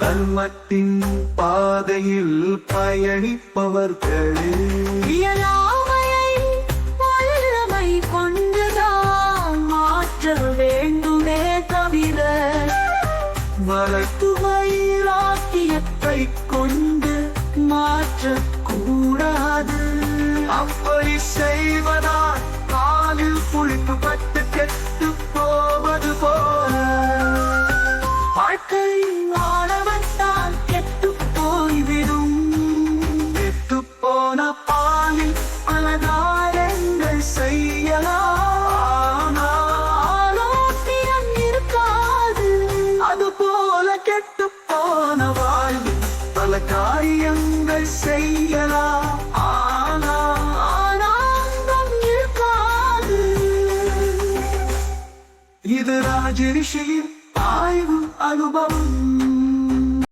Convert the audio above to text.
தர்மத்தின் பாதையில் பயணிப்பவர்களே இயலாமையை வல்லமை கொண்டுதான் மாற்ற வேண்டுமே தவிர மலட்டு வைராக்கியத்தை கொண்டு மாற்றக்கூடாது. அப்படி செய்வதால் காலில் புளிப்பு பட்டு கெட்டு போவது போல வாழ்க்கை ஆழவத்தால் கெட்டு போய்விடும். கெட்டு போன பாலில் பல காரியங்கள் செய்யலாம், ஆரோக்கியம் இருக்காது. அதுபோல கெட்டு போன வாழ்வில் பல காரியங்கள் செய்யலாம், ஆனால் ஆனந்தம் இருக்காது. இது ராஜரிஷியின் ஆய்வு அனுபவம்.